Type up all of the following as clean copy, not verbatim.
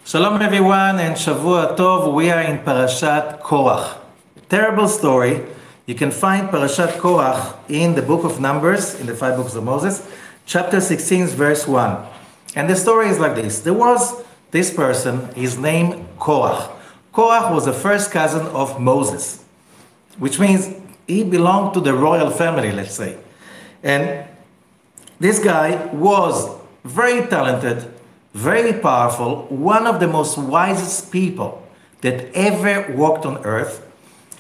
Shalom everyone and Shavua Tov. We are in Parashat Koraḥ. Terrible story. You can find Parashat Koraḥ in the book of Numbers, in the 5 books of Moses, chapter 16, verse 1. And the story is like this. There was this person, his name Koraḥ. Koraḥ was the first cousin of Moses, which means he belonged to the royal family, let's say. And this guy was very talented, very powerful, one of the most wisest people that ever walked on earth.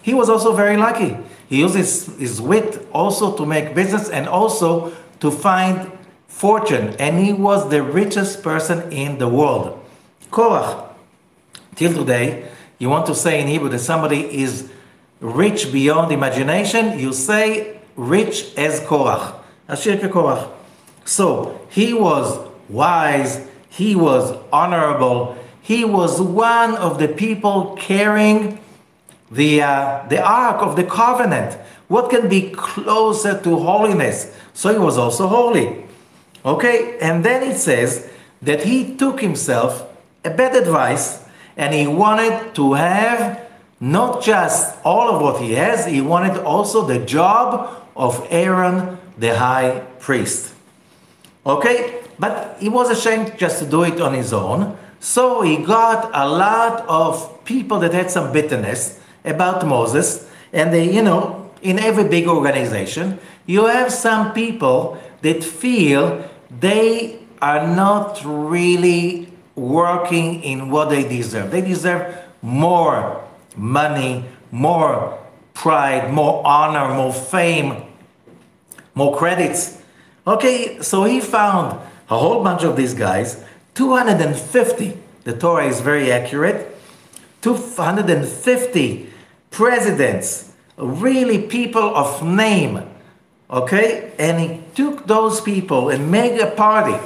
He was also very lucky. He used his wit also to make business and also to find fortune. And he was the richest person in the world. Koraḥ. Till today, you want to say in Hebrew that somebody is rich beyond imagination, you say rich as Koraḥ. Ashir Koraḥ. So he was wise. He was honorable. He was one of the people carrying the Ark of the Covenant. What can be closer to holiness? So he was also holy. Okay, and then it says that he took himself a bad advice and he wanted to have not just all of what he has, he wanted also the job of Aaron, the high priest. Okay? But he was ashamed just to do it on his own. So he got a lot of people that had some bitterness about Moses. And they, in every big organization, you have some people that feel they are not really working in what they deserve. They deserve more money, more pride, more honor, more fame, more credits. Okay, so he found a whole bunch of these guys, 250, the Torah is very accurate, 250 presidents, really people of name, okay? And he took those people and made a party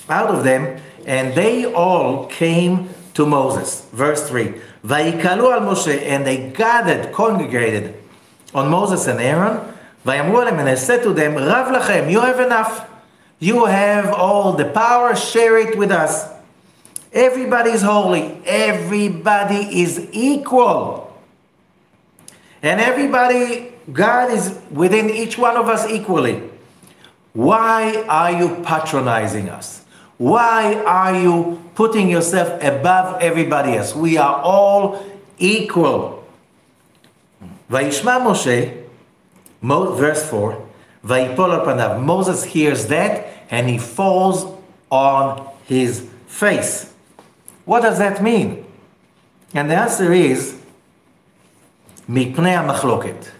out of them, and they all came to Moses. Verse 3, Vayikalu al Moshe, and they gathered, congregated on Moses and Aaron, Vayamru alem, and they said to them, Rav lachem, you have enough. You have all the power, share it with us. Everybody is holy. Everybody is equal. And everybody, God is within each one of us equally. Why are you patronizing us? Why are you putting yourself above everybody else? We are all equal. Vayishma Moshe, verse 4, Vayipol al panav. Moses hears that and he falls on his face. What does that mean? And the answer is Mipnei HaMachloket.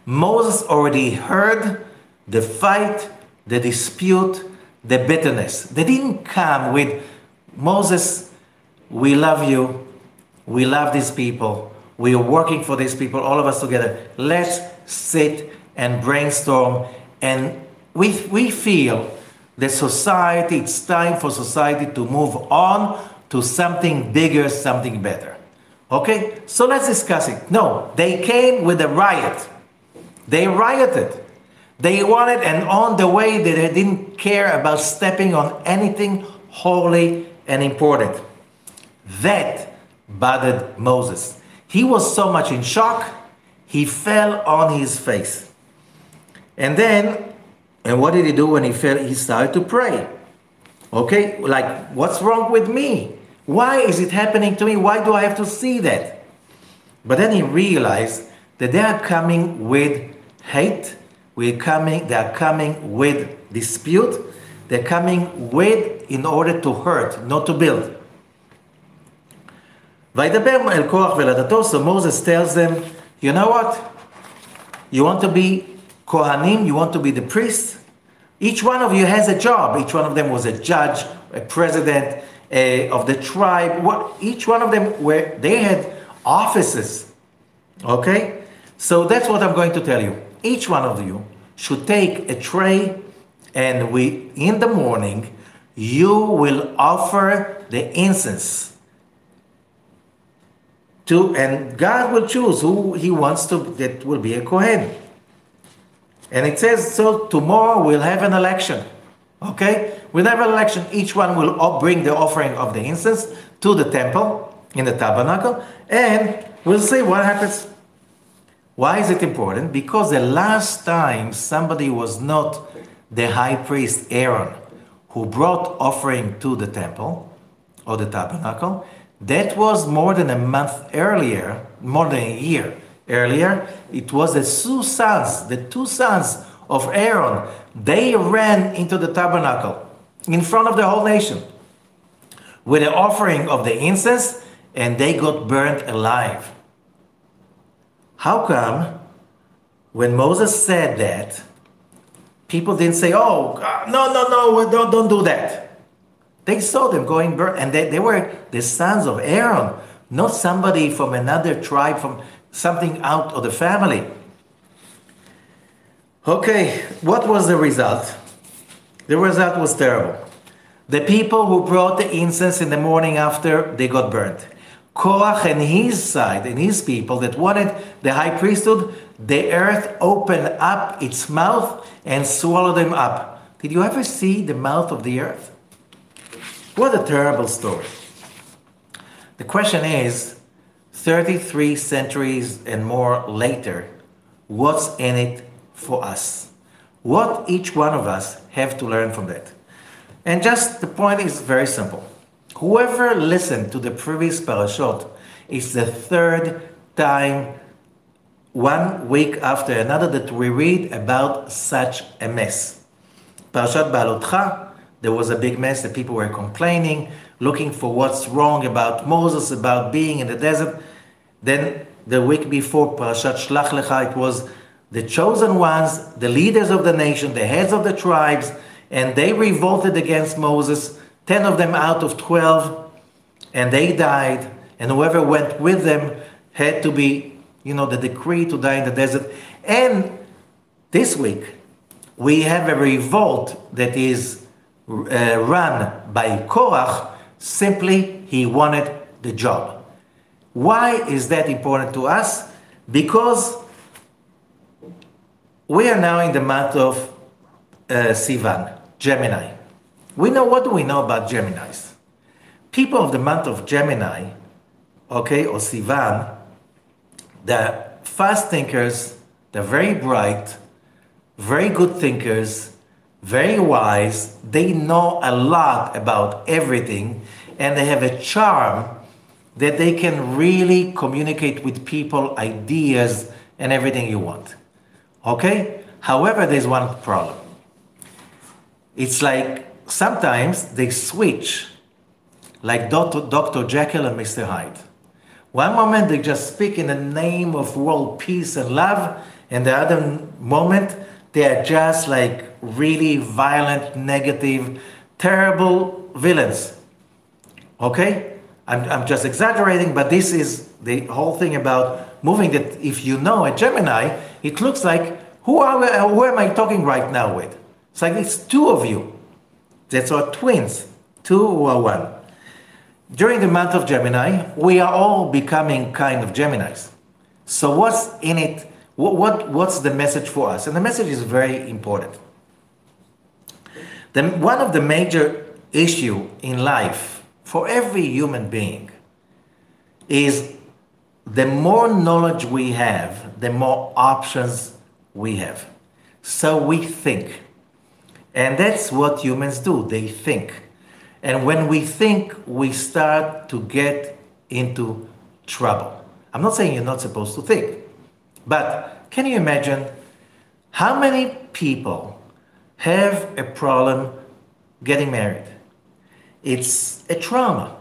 Moses already heard the fight, the dispute, the bitterness. They didn't come with, Moses, we love you, we love these people, we are working for these people, all of us together. Let's sit and brainstorm. And we feel the society, it's time for society to move on to something bigger, something better. Okay? So let's discuss it. No, they came with a riot. They rioted. They wanted, and on the way they didn't care about stepping on anything holy and important. That bothered Moses. He was so much in shock, he fell on his face. And then, and what did he do when he fell? He started to pray. Okay, like, what's wrong with me? Why is it happening to me? Why do I have to see that? But then he realized that they are coming with hate. They are coming with dispute. They're coming with, in order to hurt, not to build. So Moses tells them, you know what? You want to be Kohanim, you want to be the priest? Each one of you has a job. Each one of them was a judge, a president of the tribe. Each one of them, they had offices. Okay? So that's what I'm going to tell you. Each one of you should take a tray, and in the morning, you will offer the incense and God will choose who he wants that will be a Kohen. And it says, so tomorrow we'll have an election. Okay? With every election, each one will bring the offering of the incense to the temple in the tabernacle, and we'll see what happens. Why is it important? Because the last time somebody was not the high priest Aaron who brought offering to the temple or the tabernacle, that was more than a month earlier, more than a year earlier. It was the two sons of Aaron. They ran into the tabernacle in front of the whole nation with the offering of the incense, and they got burnt alive. How come when Moses said that, people didn't say, oh, no, don't do that? They saw them going burnt, and they were the sons of Aaron, not somebody from another tribe, from something out of the family. Okay, what was the result? The result was terrible. The people who brought the incense in the morning after, they got burnt. Korach and his side, and his people that wanted the high priesthood, the earth opened up its mouth and swallowed them up. Did you ever see the mouth of the earth? What a terrible story. The question is, 33 centuries and more later, what's in it for us? What each one of us have to learn from that? And just the point is very simple. Whoever listened to the previous parashot, it's the third time, 1 week after another, that we read about such a mess. Parashat Baalotcha, there was a big mess. The people were complaining, looking for what's wrong about Moses, about being in the desert. Then the week before Parashat Shlach Lecha, it was the chosen ones, the leaders of the nation, the heads of the tribes, and they revolted against Moses, 10 of them out of 12, and they died, and whoever went with them had to be, the decree to die in the desert. And this week, we have a revolt that is run by Korach. Simply, he wanted the job. Why is that important to us? Because we are now in the month of Sivan, Gemini. What do we know about Geminis? People of the month of Gemini, or Sivan, they're fast thinkers, they're very bright, very good thinkers, very wise. They know a lot about everything, and they have a charm that they can really communicate with people, ideas, and everything you want. Okay? However, there's one problem. It's like sometimes they switch, like Dr. Jekyll and Mr. Hyde. One moment they just speak in the name of world peace and love, and the other moment they are just like really violent, negative, terrible villains. Okay? I'm just exaggerating, but this is the whole thing about moving, that if you know a Gemini, it looks like, who am I talking right now with? It's like it's two of you. That's our twins, two who are one. During the month of Gemini, we are all becoming kind of Geminis. So what's in it? What's the message for us? And the message is very important. One of the major issues in life for every human being is the more knowledge we have, the more options we have. So we think. And that's what humans do. They think. And when we think, we start to get into trouble. I'm not saying you're not supposed to think. But can you imagine how many people have a problem getting married? It's a trauma.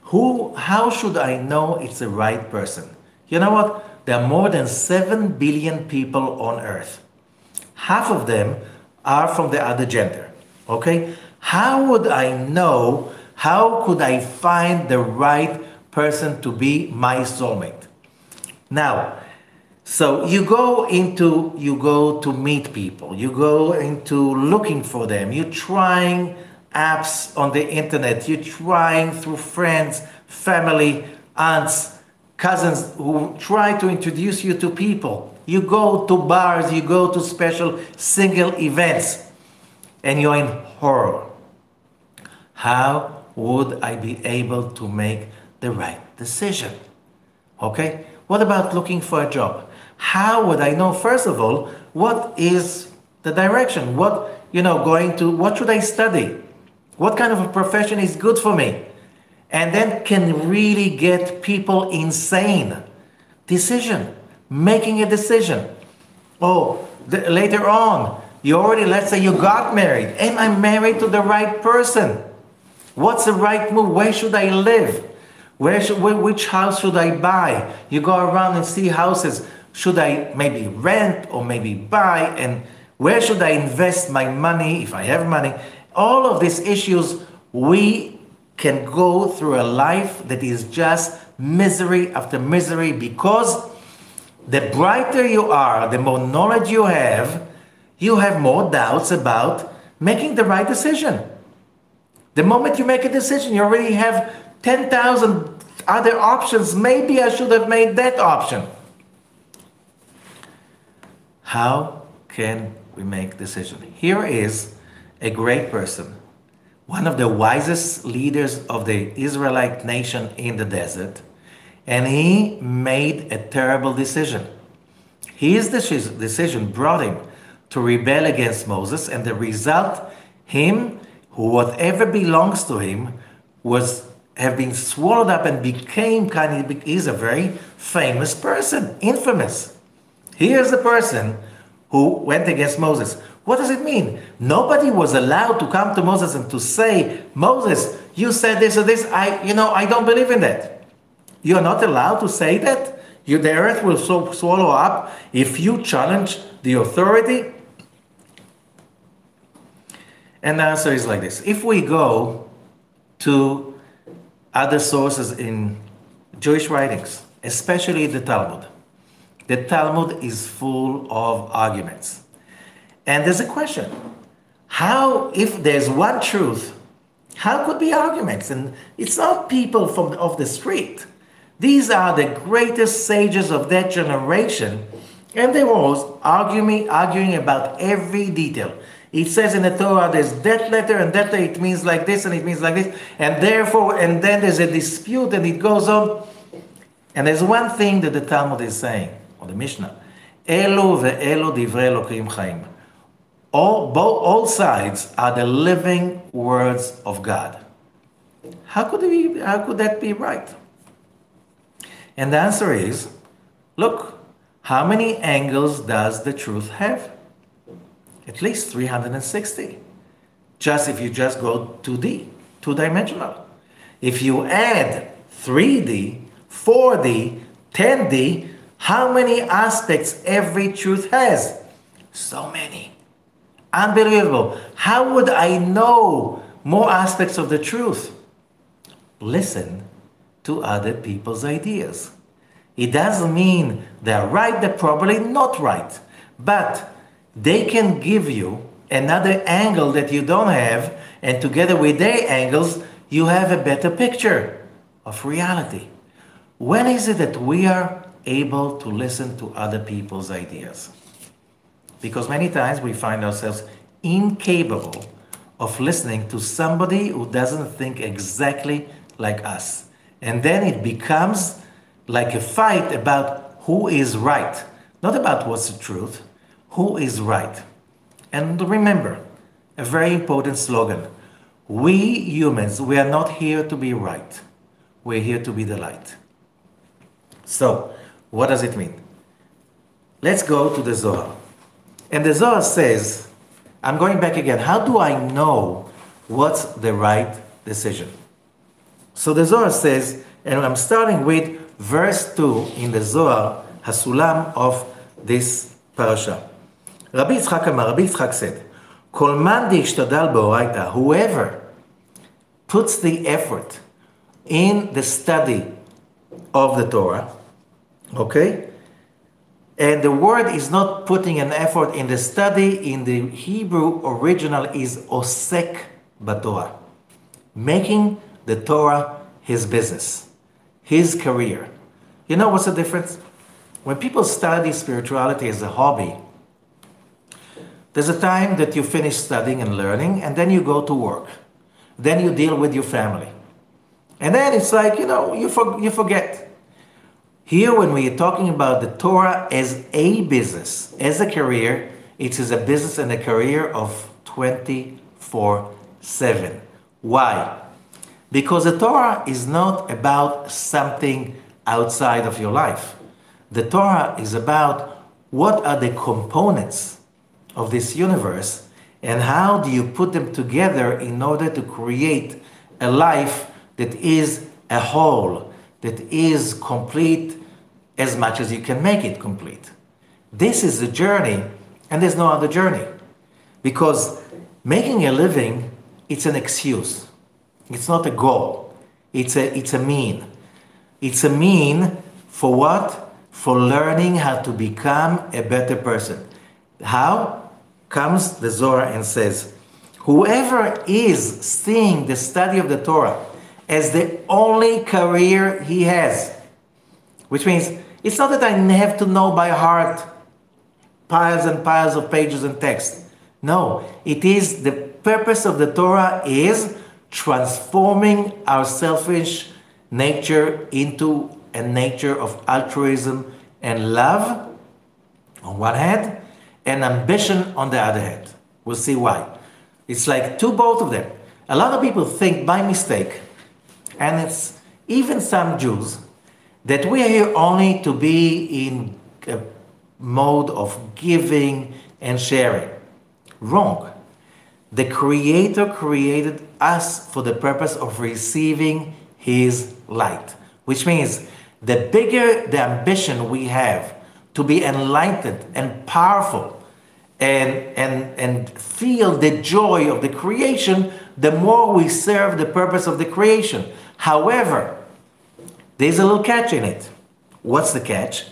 How should I know it's the right person? You know what? There are more than 7 billion people on earth. Half of them are from the other gender. Okay? How would I know? How could I find the right person to be my soulmate? Now, so you go to meet people, you go into looking for them, you're trying apps on the internet, you're trying through friends, family, aunts, cousins who try to introduce you to people. You go to bars, you go to special single events, and you're in horror. How would I be able to make the right decision? Okay? What about looking for a job? How would I know, first of all, what is the direction? What should I study? What kind of a profession is good for me? And then can really get people insane. Making a decision. Later on, let's say you got married. Am I married to the right person? What's the right move? Where should I live? Which house should I buy? You go around and see houses. Should I maybe rent or maybe buy? And where should I invest my money if I have money? All of these issues, we can go through a life that is just misery after misery, because the brighter you are, the more knowledge you have more doubts about making the right decision. The moment you make a decision, you already have 10,000 other options. Maybe I should have made that option. How can we make decision? Here is a great person, one of the wisest leaders of the Israelite nation in the desert, and he made a terrible decision. His decision brought him to rebel against Moses, and the result, whatever belongs to him, have been swallowed up and he's a very famous person, infamous. Here's the person who went against Moses. What does it mean? Nobody was allowed to come to Moses and to say, Moses, you said this or this. I don't believe in that. You're not allowed to say that. The earth will swallow up if you challenge the authority. And the answer is like this. If we go to other sources in Jewish writings, especially the Talmud is full of arguments. And there's a question. If there's one truth, how could be arguments? And it's not people off the street. These are the greatest sages of that generation, and they were always arguing about every detail. It says in the Torah, there's that letter and that letter, it means like this and it means like this, and then there's a dispute and it goes on. And there's one thing that the Talmud is saying, or the Mishnah, Elu ve'elu divrei Elokim chaim. All sides are the living words of God. How could that be right? And the answer is, look, how many angles does the truth have? At least 360. If you just go 2D, two-dimensional. If you add 3D, 4D, 10D, how many aspects every truth has? So many. Unbelievable. How would I know more aspects of the truth? Listen to other people's ideas. It doesn't mean they're right, they're probably not right. But they can give you another angle that you don't have, and together with their angles, you have a better picture of reality. When is it that we are able to listen to other people's ideas? Because many times we find ourselves incapable of listening to somebody who doesn't think exactly like us. And then it becomes like a fight about who is right. Not about what's the truth, who is right. And remember, a very important slogan. We humans, we are not here to be right. We're here to be the light. So, what does it mean? Let's go to the Zohar. And the Zohar says, I'm going back again, how do I know what's the right decision? So the Zohar says, and I'm starting with verse 2 in the Zohar, Hasulam of this parasha. Rabbi Yitzchak said, Kol man dishtadal b'oraita, whoever puts the effort in the study of the Torah, okay? And the word is not putting an effort in the study. In the Hebrew original is osek b'Torah, making the Torah his business, his career. You know what's the difference? When people study spirituality as a hobby, There's a time that you finish studying and learning, and then you go to work. Then you deal with your family. And then it's like, you forget. Here, when we are talking about the Torah as a business, as a career, it is a business and a career of 24/7. Why? Because the Torah is not about something outside of your life. The Torah is about what are the components of this universe and how do you put them together in order to create a life that is a whole, that is complete as much as you can make it complete. This is the journey, and there's no other journey. Because making a living, it's an excuse. It's not a goal. It's a mean. It's a mean for what? For learning how to become a better person. How? Comes the Zohar and says, whoever is seeing the study of the Torah as the only career he has, which means it's not that I have to know by heart piles and piles of pages and text. No, it is the purpose of the Torah is transforming our selfish nature into a nature of altruism and love on one hand, and ambition on the other hand. We'll see why. It's like both of them. A lot of people think by mistake, and it's even some Jews, that we are here only to be in a mode of giving and sharing. Wrong. The Creator created us for the purpose of receiving His light, which means the bigger the ambition we have to be enlightened and powerful and feel the joy of the creation, the more we serve the purpose of the creation. However, there's a little catch in it. What's the catch?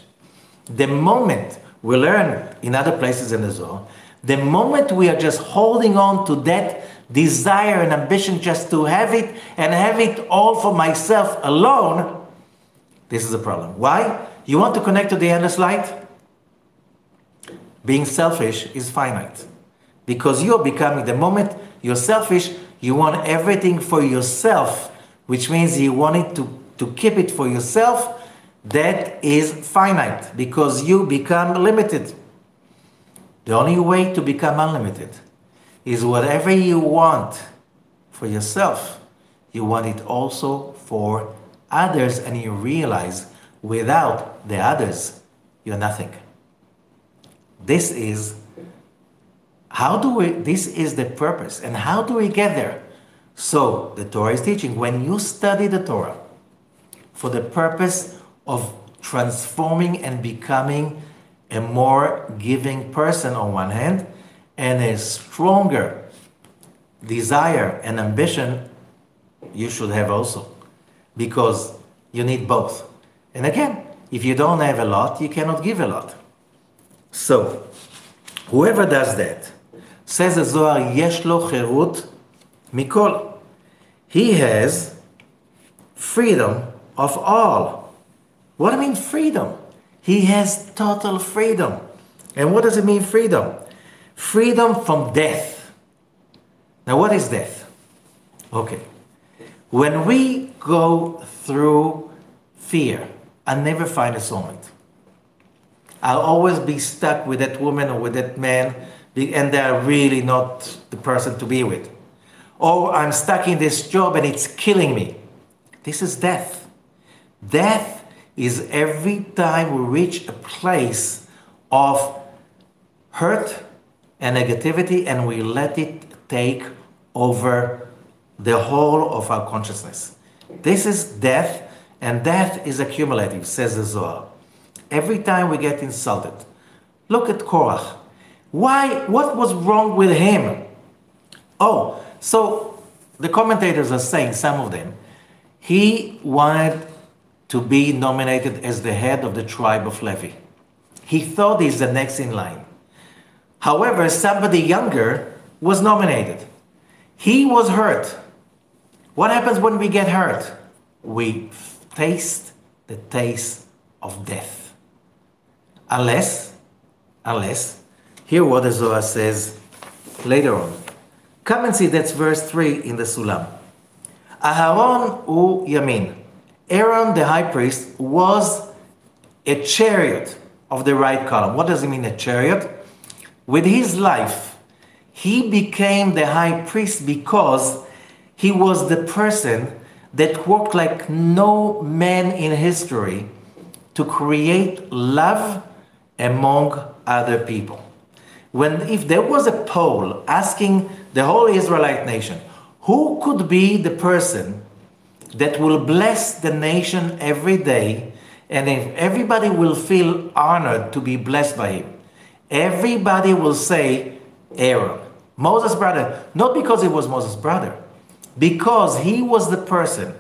The moment we learn in other places in the Zohar, the moment we are just holding on to that desire and ambition just to have it and have it all for myself alone, this is a problem. Why? You want to connect to the endless light? Being selfish is finite. Because you're becoming, the moment you're selfish, you want everything for yourself, which means you want it to keep it for yourself. That is finite because you become limited. The only way to become unlimited is whatever you want for yourself, you want it also for others, and you realize without the others, you're nothing. This is the purpose. And how do we get there? So the Torah is teaching, when you study the Torah for the purpose of transforming and becoming a more giving person on one hand, and a stronger desire and ambition you should have also, because you need both. And again, if you don't have a lot, you cannot give a lot. So, whoever does that, says the Zohar, yesh lo cherut mikol. He has freedom of all. What do I mean freedom? He has total freedom. And what does it mean freedom? Freedom from death. Now what is death? Okay. When we go through fear, I never find a soulmate. I'll always be stuck with that woman or with that man, and they're really not the person to be with. Or I'm stuck in this job and it's killing me. This is death. Death is every time we reach a place of hurt and negativity and we let it take over the whole of our consciousness. This is death, and death is accumulative, says the Zohar. Every time we get insulted. Look at Koraḥ. Why? What was wrong with him? Oh, so the commentators are saying, some of them, he wanted to be nominated as the head of the tribe of Levi. He thought he's the next in line. However, somebody younger was nominated. He was hurt. What happens when we get hurt? We taste the taste of death. Unless Hear what the Zohar says later on. Come and see, that's verse 3 in the Sulam. Aharon u Yamin. Aaron the high priest was a chariot of the right column. What does it mean, a chariot? With his life, he became the high priest because he was the person that worked like no man in history to create love among other people. If there was a poll asking the whole Israelite nation, who could be the person that will bless the nation every day, and if everybody will feel honored to be blessed by him, everybody will say Aaron, Moses' brother. Not because he was Moses' brother, because he was the person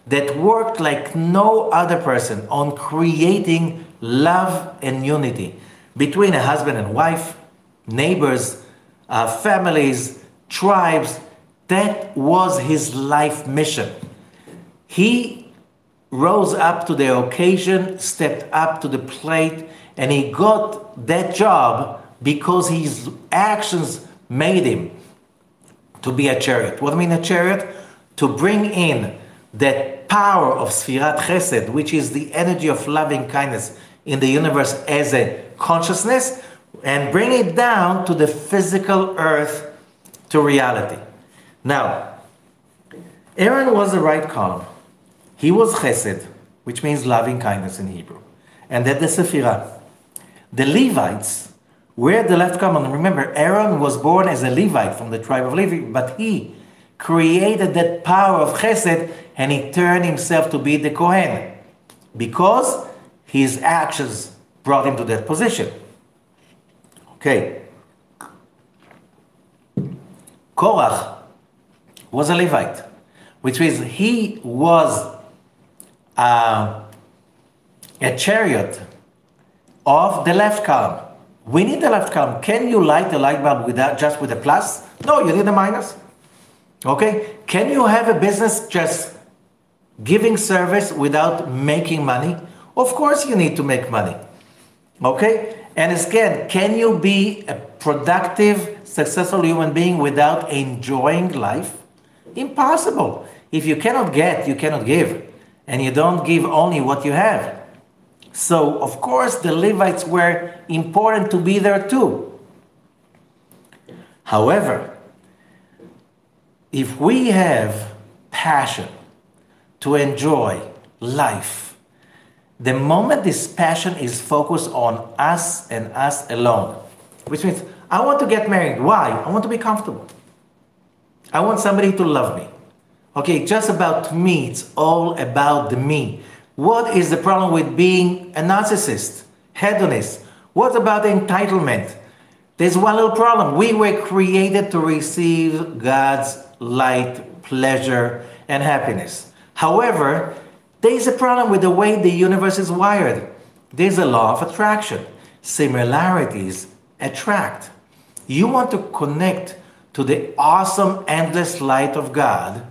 that worked like no other person on creating love and unity between a husband and wife, neighbors, families, tribes. That was his life mission. He rose up to the occasion, stepped up to the plate, and he got that job because his actions made him to be a chariot. What do I mean a chariot? To bring in that power of Sfirat Chesed, which is the energy of loving kindness in the universe as a consciousness, and bring it down to the physical earth, to reality. Now, Aaron was the right column. He was Chesed, which means loving kindness in Hebrew. And that the Sephirah. The Levites were the left column. Remember, Aaron was born as a Levite from the tribe of Levi, but he created that power of Chesed, and he turned himself to be the Kohen because his actions brought him to that position. Okay. Korach was a Levite, which means he was a chariot of the left column. We need the left column. Can you light the light bulb just with a plus? No, you need a minus. Okay? Can you have a business just giving service without making money? Of course you need to make money. Okay? And again, can you be a productive, successful human being without enjoying life? Impossible. If you cannot get, you cannot give. And you don't give only what you have. So, of course, the Levites were important to be there too. However, if we have passion to enjoy life, the moment this passion is focused on us and us alone, which means I want to get married. Why? I want to be comfortable. I want somebody to love me. Okay, just about me. It's all about the me. What is the problem with being a narcissist, hedonist? What about entitlement? There's one little problem. We were created to receive God's light, pleasure, and happiness. However, there's a problem with the way the universe is wired. There's a law of attraction. Similarities attract. You want to connect to the awesome, endless light of God.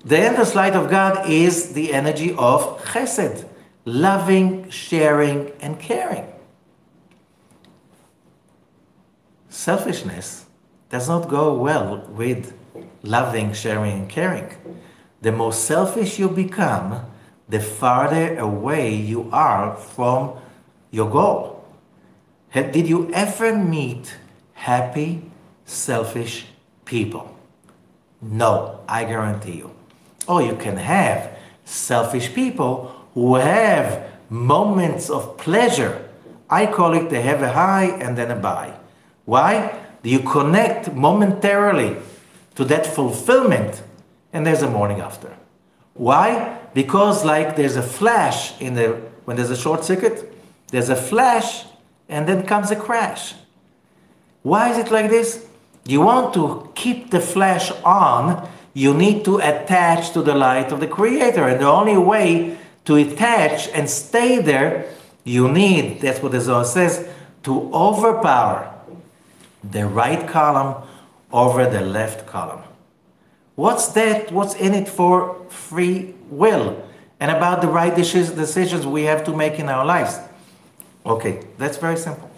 The endless light of God is the energy of Chesed, loving, sharing, and caring. Selfishness does not go well with loving, sharing, and caring. The more selfish you become, the farther away you are from your goal. Did you ever meet happy, selfish people? No, I guarantee you. Oh, you can have selfish people who have moments of pleasure. I call it they have a high and then a buy. Why? You connect momentarily to that fulfillment, and there's a morning after. Why? Because like there's a flash when there's a short circuit, there's a flash and then comes a crash. Why is it like this? You want to keep the flash on, you need to attach to the light of the Creator. And the only way to attach and stay there, you need, that's what the Zohar says, to overpower the right column over the left column. What's that? What's in it for free will? And about the right decisions we have to make in our lives. Okay, that's very simple.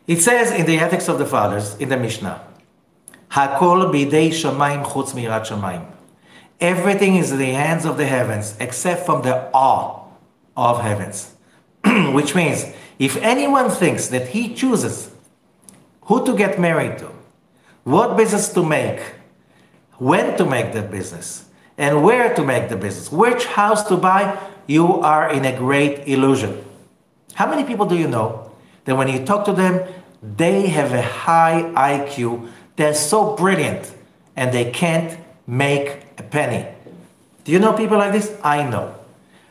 It says in the Ethics of the Fathers, in the Mishnah, Hakol bidei shamayim chutz mirat shamayim. Everything is in the hands of the heavens except from the awe of heavens. Which means, if anyone thinks that he chooses who to get married to, what business to make, when to make that business, and where to make the business, which house to buy, you are in a great illusion. How many people do you know that when you talk to them, they have a high IQ, they're so brilliant, and they can't make a penny? Do you know people like this? I know.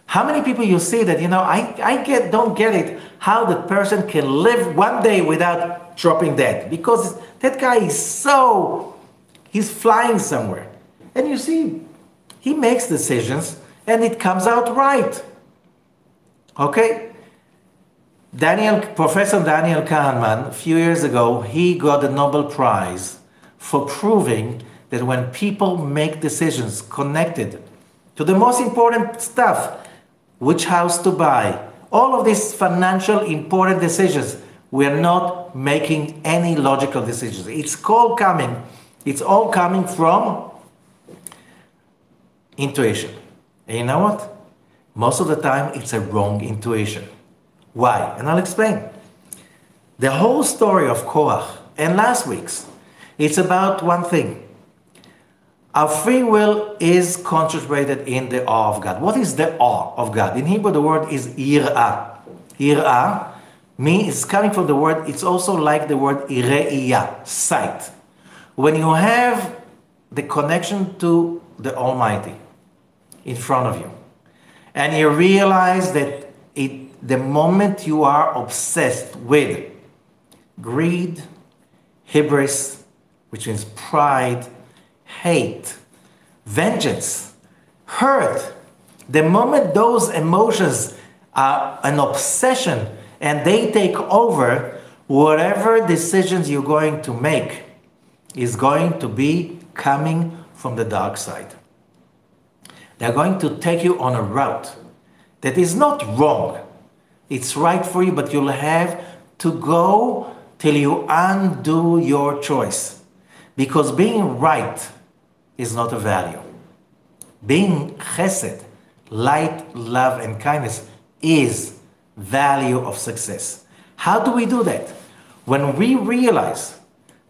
How many people you see that, I don't get it, how the person can live one day without dropping dead, because that guy is he's flying somewhere. And you see, he makes decisions and it comes out right. Okay? Professor Daniel Kahneman, a few years ago, he got the Nobel Prize for proving that when people make decisions connected to the most important stuff, which house to buy, all of these financial important decisions, we're not making any logical decisions. It's all coming from intuition. And you know what? Most of the time, it's a wrong intuition. Why? And I'll explain. The whole story of Korach and last week's, it's about one thing. Our free will is concentrated in the awe of God. What is the awe of God? In Hebrew, the word is yirah. Yirah is coming from the word, it's also like the word ireiyah, sight. When you have the connection to the Almighty in front of you, and you realize that the moment you are obsessed with greed, hubris, which means pride, hate, vengeance, hurt, the moment those emotions are an obsession and they take over, whatever decisions you're going to make is going to be coming from the dark side. They're going to take you on a route that is not wrong. It's right for you, but you'll have to go till you undo your choice. Because being right is not a value. Being chesed, light, love, and kindness is value of success. How do we do that? When we realize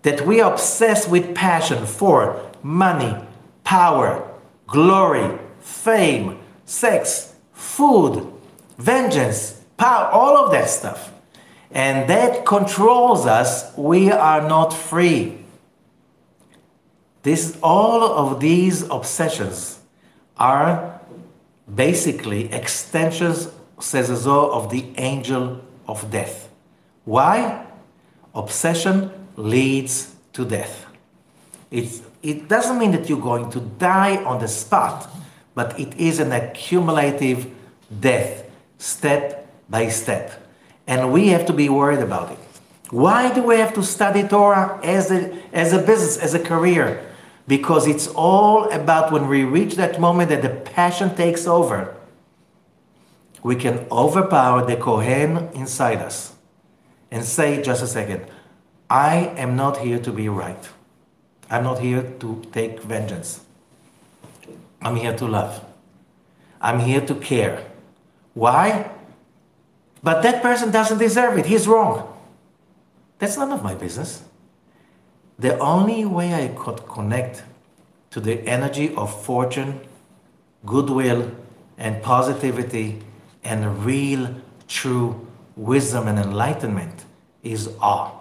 that we are obsessed with passion for money, power, glory, fame, sex, food, vengeance, power, all of that stuff, and that controls us, we are not free. All of these obsessions are basically extensions, says the Zohar, of the angel of death. Why? Obsession leads to death. It doesn't mean that you're going to die on the spot, but it is an accumulative death, step by step. And we have to be worried about it. Why do we have to study Torah as a business, as a career? Because it's all about when we reach that moment that the passion takes over, we can overpower the Kohen inside us and say, just a second, I am not here to be right. I'm not here to take vengeance. I'm here to love. I'm here to care. Why? But that person doesn't deserve it. He's wrong. That's none of my business. The only way I could connect to the energy of fortune, goodwill, and positivity, and real, true wisdom and enlightenment is awe.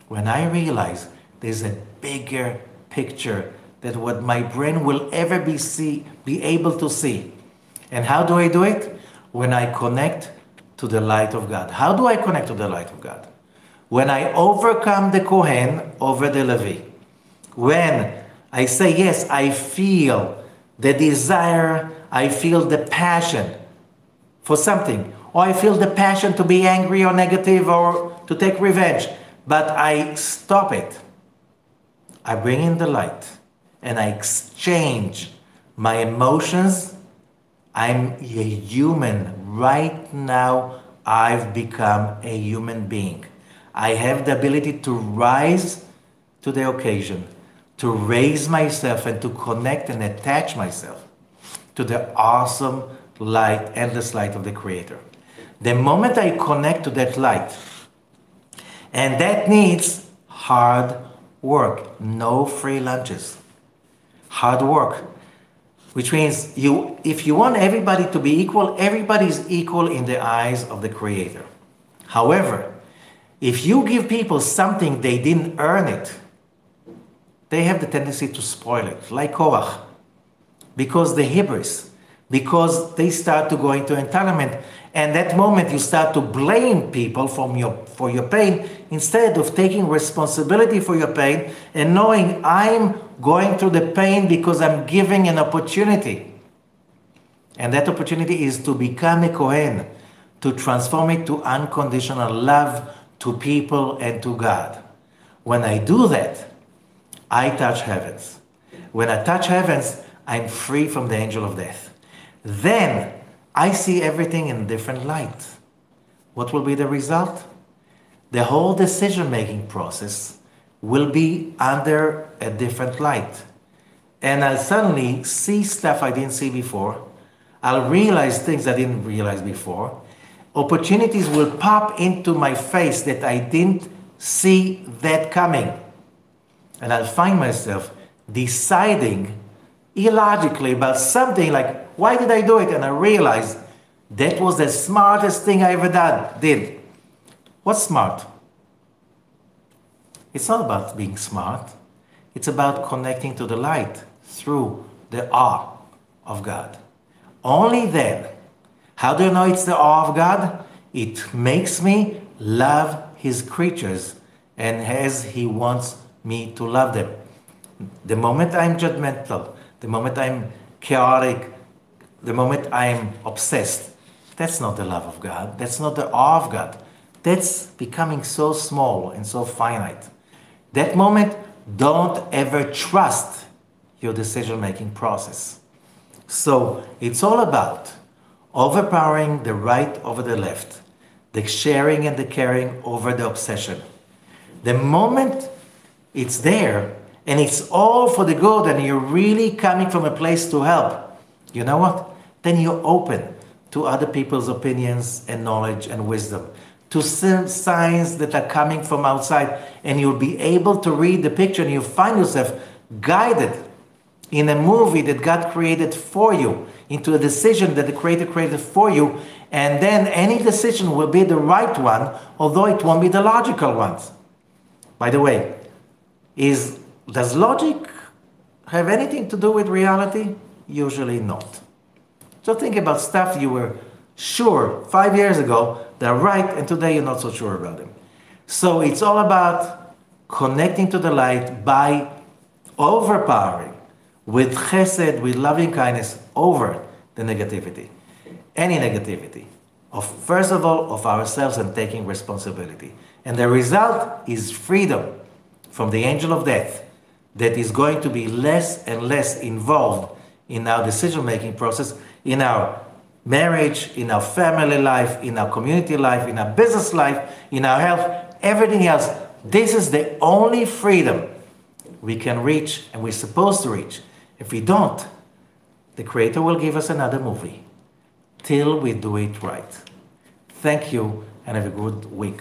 When I realize there's a bigger picture than what my brain will ever be able to see. And how do I do it? When I connect to the light of God. How do I connect to the light of God? When I overcome the Kohen over the Levite. When I say, yes, I feel the desire, I feel the passion for something, or I feel the passion to be angry or negative or to take revenge, but I stop it. I bring in the light and I exchange my emotions. I'm a human. Right now, I've become a human being. I have the ability to rise to the occasion, to raise myself and to connect and attach myself to the awesome light, endless light of the Creator. The moment I connect to that light, and that needs hard work, no free lunches. Hard work, which means if you want everybody to be equal, everybody is equal in the eyes of the Creator. However, if you give people something they didn't earn it, they have the tendency to spoil it, like Koraḥ, because the hubris, because they start to go into entitlement, and that moment you start to blame people for your pain instead of taking responsibility for your pain and knowing I'm going through the pain because I'm giving an opportunity. And that opportunity is to become a Kohen, to transform it to unconditional love to people and to God. When I do that, I touch heavens. When I touch heavens, I'm free from the angel of death. Then I see everything in a different light. What will be the result? The whole decision-making process will be under a different light. And I'll suddenly see stuff I didn't see before. I'll realize things I didn't realize before. Opportunities will pop into my face that I didn't see that coming. And I'll find myself deciding illogically about something like, why did I do it? And I realized that was the smartest thing I ever did. What's smart? It's not about being smart. It's about connecting to the light through the awe of God. Only then. How do you know it's the awe of God? It makes me love His creatures and as He wants me to love them. The moment I'm judgmental, the moment I'm chaotic, the moment I'm obsessed, that's not the love of God. That's not the awe of God. That's becoming so small and so finite. That moment, don't ever trust your decision-making process. So it's all about overpowering the right over the left, the sharing and the caring over the obsession. The moment it's there and it's all for the good and you're really coming from a place to help, you know what? Then you're open to other people's opinions and knowledge and wisdom, to signs that are coming from outside, and you'll be able to read the picture and you find yourself guided in a movie that God created for you, into a decision that the Creator created for you, and then any decision will be the right one, although it won't be the logical ones. By the way, does logic have anything to do with reality? Usually not. So think about stuff you were sure 5 years ago they're right, and today you're not so sure about them. So it's all about connecting to the light by overpowering with chesed, with loving kindness over the negativity. Any negativity. First of all, of ourselves and taking responsibility. And the result is freedom from the angel of death that is going to be less and less involved in our decision-making process, in our marriage, in our family life, in our community life, in our business life, in our health, everything else. This is the only freedom we can reach and we're supposed to reach. If we don't, the Creator will give us another movie till we do it right. Thank you and have a good week.